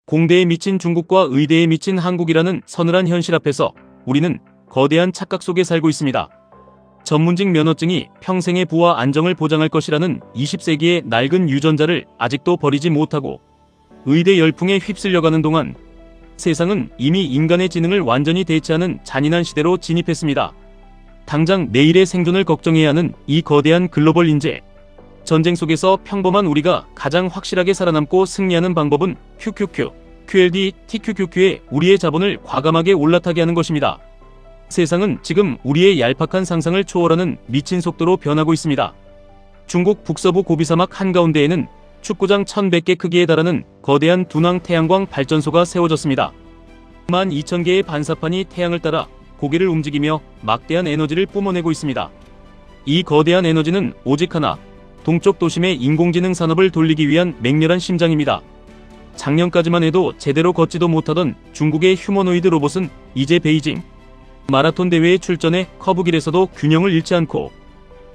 공대에 미친 중국과 의대에 미친 한국이라는 서늘한 현실 앞에서 우리는 거대한 착각 속에 살고 있습니다. 전문직 면허증이 평생의 부와 안정을 보장할 것이라는 20세기의 낡은 유전자를 아직도 버리지 못하고 의대 열풍에 휩쓸려가는 동안 세상은 이미 인간의 지능을 완전히 대체하는 잔인한 시대로 진입했습니다. 당장 내일의 생존을 걱정해야 하는 이 거대한 글로벌 인재 전쟁 속에서 평범한 우리가 가장 확실하게 살아남고 승리하는 방법은 QQQ, QLD, TQQQ에 우리의 자본을 과감하게 올라타게 하는 것입니다. 세상은 지금 우리의 얄팍한 상상을 초월하는 미친 속도로 변하고 있습니다. 중국 북서부 고비사막 한가운데에는 축구장 1100개 크기에 달하는 거대한 둔왕 태양광 발전소가 세워졌습니다. 12,000개의 반사판이 태양을 따라 고개를 움직이며 막대한 에너지를 뿜어내고 있습니다. 이 거대한 에너지는 오직 하나, 동쪽 도심의 인공지능 산업을 돌리기 위한 맹렬한 심장입니다. 작년까지만 해도 제대로 걷지도 못하던 중국의 휴머노이드 로봇은 이제 베이징 마라톤 대회에 출전해 커브길에서도 균형을 잃지 않고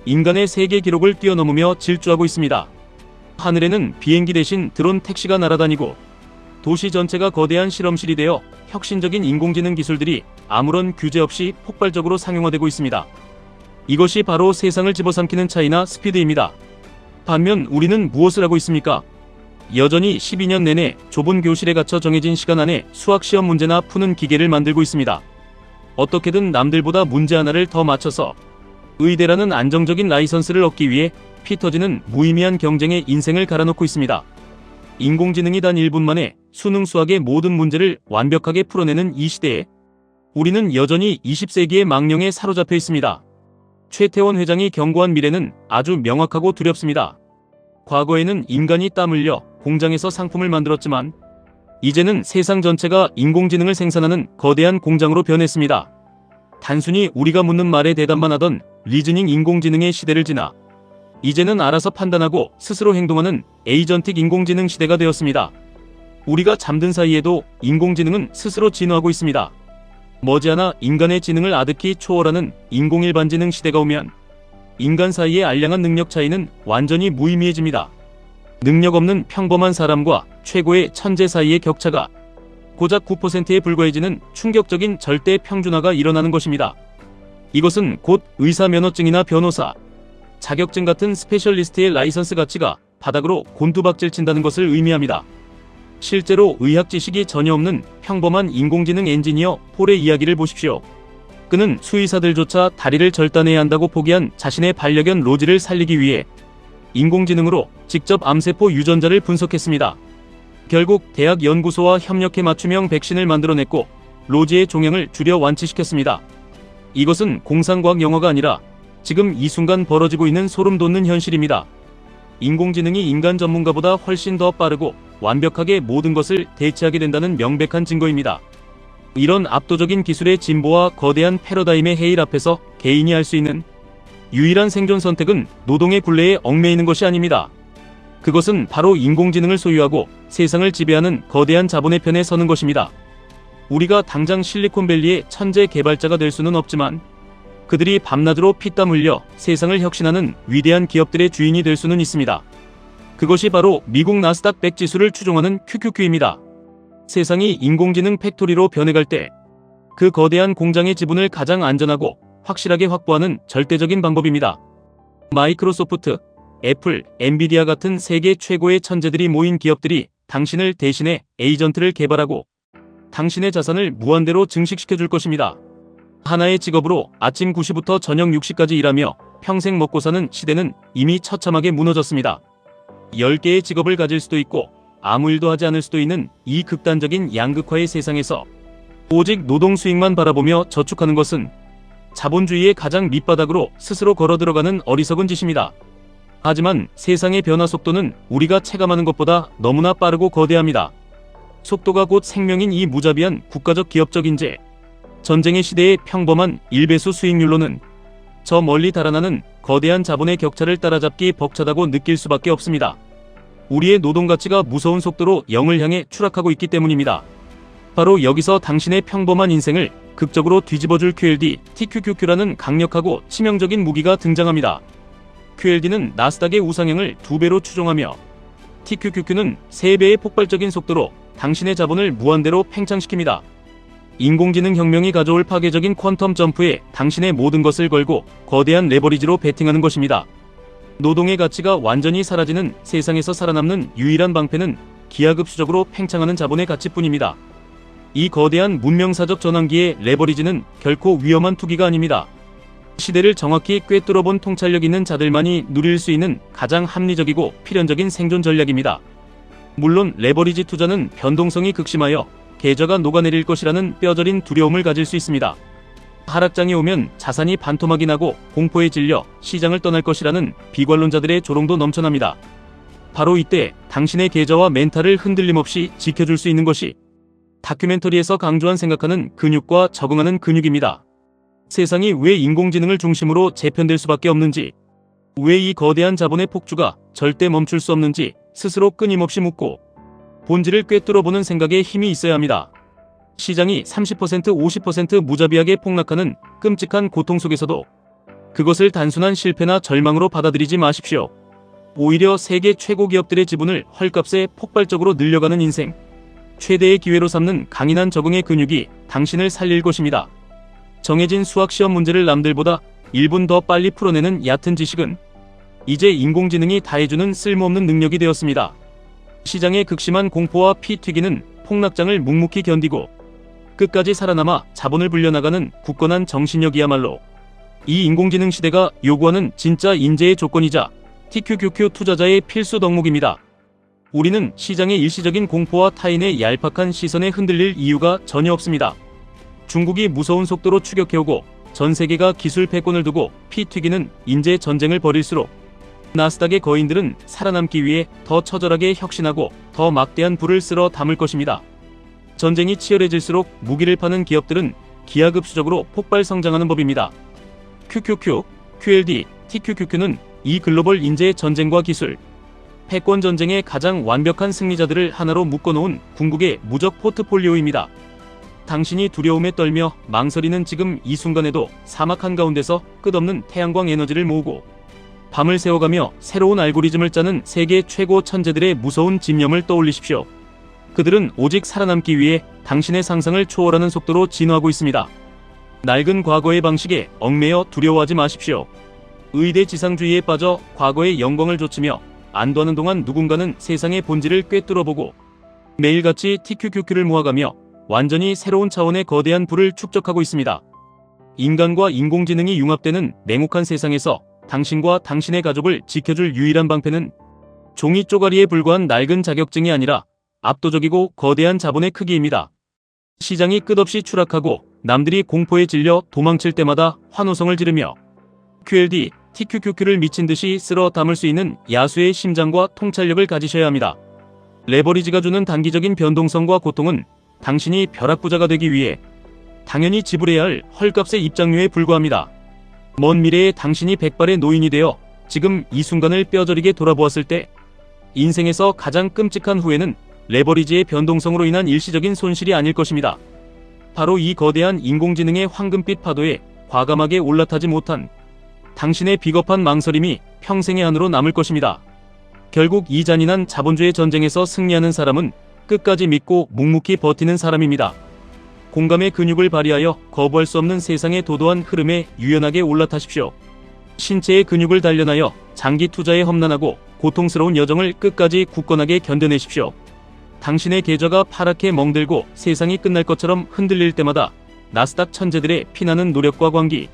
인간의 세계 기록을 뛰어넘으며 질주하고 있습니다. 하늘에는 비행기 대신 드론 택시가 날아다니고 도시 전체가 거대한 실험실이 되어 혁신적인 인공지능 기술들이 아무런 규제 없이 폭발적으로 상용화되고 있습니다. 이것이 바로 세상을 집어삼키는 차이나 스피드입니다. 반면 우리는 무엇을 하고 있습니까? 여전히 12년 내내 좁은 교실에 갇혀 정해진 시간 안에 수학 시험 문제나 푸는 기계를 만들고 있습니다. 어떻게든 남들보다 문제 하나를 더 맞춰서 의대라는 안정적인 라이선스를 얻기 위해 피 터지는 무의미한 경쟁에 인생을 갈아놓고 있습니다. 인공지능이 단 1분 만에 수능 수학의 모든 문제를 완벽하게 풀어내는 이 시대에 우리는 여전히 20세기의 망령에 사로잡혀 있습니다. 최태원 회장이 경고한 미래는 아주 명확하고 두렵습니다. 과거에는 인간이 땀 흘려 공장에서 상품을 만들었지만 이제는 세상 전체가 인공지능을 생산하는 거대한 공장으로 변했습니다. 단순히 우리가 묻는 말에 대답만 하던 리즈닝 인공지능의 시대를 지나 이제는 알아서 판단하고 스스로 행동하는 에이전틱 인공지능 시대가 되었습니다. 우리가 잠든 사이에도 인공지능은 스스로 진화하고 있습니다. 머지않아 인간의 지능을 아득히 초월하는 인공일반지능 시대가 오면 인간 사이의 알량한 능력 차이는 완전히 무의미해집니다. 능력 없는 평범한 사람과 최고의 천재 사이의 격차가 고작 9%에 불과해지는 충격적인 절대 평준화가 일어나는 것입니다. 이것은 곧 의사 면허증이나 변호사, 자격증 같은 스페셜리스트의 라이선스 가치가 바닥으로 곤두박질 친다는 것을 의미합니다. 실제로 의학 지식이 전혀 없는 평범한 인공지능 엔지니어 폴의 이야기를 보십시오. 그는 수의사들조차 다리를 절단해야 한다고 포기한 자신의 반려견 로지를 살리기 위해 인공지능으로 직접 암세포 유전자를 분석했습니다. 결국 대학 연구소와 협력해 맞춤형 백신을 만들어냈고 로지의 종양을 줄여 완치시켰습니다. 이것은 공상과학 영화가 아니라 지금 이 순간 벌어지고 있는 소름 돋는 현실입니다. 인공지능이 인간 전문가보다 훨씬 더 빠르고 완벽하게 모든 것을 대체하게 된다는 명백한 증거입니다. 이런 압도적인 기술의 진보와 거대한 패러다임의 해일 앞에서 개인이 할 수 있는 유일한 생존 선택은 노동의 굴레에 얽매이는 것이 아닙니다. 그것은 바로 인공지능을 소유하고 세상을 지배하는 거대한 자본의 편에 서는 것입니다. 우리가 당장 실리콘밸리의 천재 개발자가 될 수는 없지만 그들이 밤낮으로 피땀 흘려 세상을 혁신하는 위대한 기업들의 주인이 될 수는 있습니다. 그것이 바로 미국 나스닥 100 지수를 추종하는 QQQ입니다. 세상이 인공지능 팩토리로 변해갈 때 그 거대한 공장의 지분을 가장 안전하고 확실하게 확보하는 절대적인 방법입니다. 마이크로소프트, 애플, 엔비디아 같은 세계 최고의 천재들이 모인 기업들이 당신을 대신해 에이전트를 개발하고 당신의 자산을 무한대로 증식시켜 줄 것입니다. 하나의 직업으로 아침 9시부터 저녁 6시까지 일하며 평생 먹고 사는 시대는 이미 처참하게 무너졌습니다. 10개의 직업을 가질 수도 있고 아무 일도 하지 않을 수도 있는 이 극단적인 양극화의 세상에서 오직 노동 수익만 바라보며 저축하는 것은 자본주의의 가장 밑바닥으로 스스로 걸어 들어가는 어리석은 짓입니다. 하지만 세상의 변화 속도는 우리가 체감하는 것보다 너무나 빠르고 거대합니다. 속도가 곧 생명인 이 무자비한 국가적 기업적 인재, 전쟁의 시대의 평범한 1배수 수익률로는 저 멀리 달아나는 거대한 자본의 격차를 따라잡기 벅차다고 느낄 수밖에 없습니다. 우리의 노동 가치가 무서운 속도로 0을 향해 추락하고 있기 때문입니다. 바로 여기서 당신의 평범한 인생을 극적으로 뒤집어줄 QLD, TQQQ라는 강력하고 치명적인 무기가 등장합니다. QLD는 나스닥의 우상향을 2배로 추종하며 TQQQ는 3배의 폭발적인 속도로 당신의 자본을 무한대로 팽창시킵니다. 인공지능 혁명이 가져올 파괴적인 퀀텀 점프에 당신의 모든 것을 걸고 거대한 레버리지로 베팅하는 것입니다. 노동의 가치가 완전히 사라지는 세상에서 살아남는 유일한 방패는 기하급수적으로 팽창하는 자본의 가치뿐입니다. 이 거대한 문명사적 전환기의 레버리지는 결코 위험한 투기가 아닙니다. 시대를 정확히 꿰뚫어본 통찰력 있는 자들만이 누릴 수 있는 가장 합리적이고 필연적인 생존 전략입니다. 물론 레버리지 투자는 변동성이 극심하여 계좌가 녹아내릴 것이라는 뼈저린 두려움을 가질 수 있습니다. 하락장이 오면 자산이 반토막이 나고 공포에 질려 시장을 떠날 것이라는 비관론자들의 조롱도 넘쳐납니다. 바로 이때 당신의 계좌와 멘탈을 흔들림 없이 지켜줄 수 있는 것이 다큐멘터리에서 강조한 생각하는 근육과 적응하는 근육입니다. 세상이 왜 인공지능을 중심으로 재편될 수밖에 없는지, 왜 이 거대한 자본의 폭주가 절대 멈출 수 없는지 스스로 끊임없이 묻고 본질을 꿰뚫어보는 생각에 힘이 있어야 합니다. 시장이 30%, 50% 무자비하게 폭락하는 끔찍한 고통 속에서도 그것을 단순한 실패나 절망으로 받아들이지 마십시오. 오히려 세계 최고 기업들의 지분을 헐값에 폭발적으로 늘려가는 인생, 최대의 기회로 삼는 강인한 적응의 근육이 당신을 살릴 것입니다. 정해진 수학 시험 문제를 남들보다 1분 더 빨리 풀어내는 얕은 지식은 이제 인공지능이 다해주는 쓸모없는 능력이 되었습니다. 시장의 극심한 공포와 피 튀기는 폭락장을 묵묵히 견디고 끝까지 살아남아 자본을 불려나가는 굳건한 정신력이야말로 이 인공지능 시대가 요구하는 진짜 인재의 조건이자 TQQQ 투자자의 필수 덕목입니다. 우리는 시장의 일시적인 공포와 타인의 얄팍한 시선에 흔들릴 이유가 전혀 없습니다. 중국이 무서운 속도로 추격해오고 전 세계가 기술 패권을 두고 피 튀기는 인재 전쟁을 벌일수록 나스닥의 거인들은 살아남기 위해 더 처절하게 혁신하고 더 막대한 불을 쓸어 담을 것입니다. 전쟁이 치열해질수록 무기를 파는 기업들은 기하급수적으로 폭발 성장하는 법입니다. QQQ, QLD, TQQQ는 이 글로벌 인재 전쟁과 기술, 패권 전쟁의 가장 완벽한 승리자들을 하나로 묶어놓은 궁극의 무적 포트폴리오입니다. 당신이 두려움에 떨며 망설이는 지금 이 순간에도 사막 한가운데서 끝없는 태양광 에너지를 모으고 밤을 새워가며 새로운 알고리즘을 짜는 세계 최고 천재들의 무서운 집념을 떠올리십시오. 그들은 오직 살아남기 위해 당신의 상상을 초월하는 속도로 진화하고 있습니다. 낡은 과거의 방식에 얽매여 두려워하지 마십시오. 의대 지상주의에 빠져 과거의 영광을 좇으며 안도하는 동안 누군가는 세상의 본질을 꿰뚫어보고 매일같이 TQQQ를 모아가며 완전히 새로운 차원의 거대한 부를 축적하고 있습니다. 인간과 인공지능이 융합되는 냉혹한 세상에서 당신과 당신의 가족을 지켜줄 유일한 방패는 종이 쪼가리에 불과한 낡은 자격증이 아니라 압도적이고 거대한 자본의 크기입니다. 시장이 끝없이 추락하고 남들이 공포에 질려 도망칠 때마다 환호성을 지르며 QLD, TQQQ를 미친 듯이 쓸어 담을 수 있는 야수의 심장과 통찰력을 가지셔야 합니다. 레버리지가 주는 단기적인 변동성과 고통은 당신이 벼락부자가 되기 위해 당연히 지불해야 할 헐값의 입장료에 불과합니다. 먼 미래에 당신이 백발의 노인이 되어 지금 이 순간을 뼈저리게 돌아보았을 때 인생에서 가장 끔찍한 후회는 레버리지의 변동성으로 인한 일시적인 손실이 아닐 것입니다. 바로 이 거대한 인공지능의 황금빛 파도에 과감하게 올라타지 못한 당신의 비겁한 망설임이 평생의 안으로 남을 것입니다. 결국 이 잔인한 자본주의 전쟁에서 승리하는 사람은 끝까지 믿고 묵묵히 버티는 사람입니다. 공감의 근육을 발휘하여 거부할 수 없는 세상의 도도한 흐름에 유연하게 올라타십시오. 신체의 근육을 단련하여 장기 투자에 험난하고 고통스러운 여정을 끝까지 굳건하게 견뎌내십시오. 당신의 계좌가 파랗게 멍들고 세상이 끝날 것처럼 흔들릴 때마다 나스닥 천재들의 피나는 노력과 광기,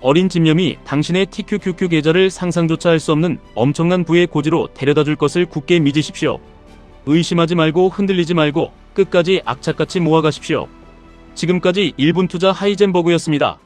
어린 집념이 당신의 TQQQ 계좌를 상상조차 할 수 없는 엄청난 부의 고지로 데려다 줄 것을 굳게 믿으십시오. 의심하지 말고 흔들리지 말고 끝까지 악착같이 모아가십시오. 지금까지 1분 투자 하이젠버그였습니다.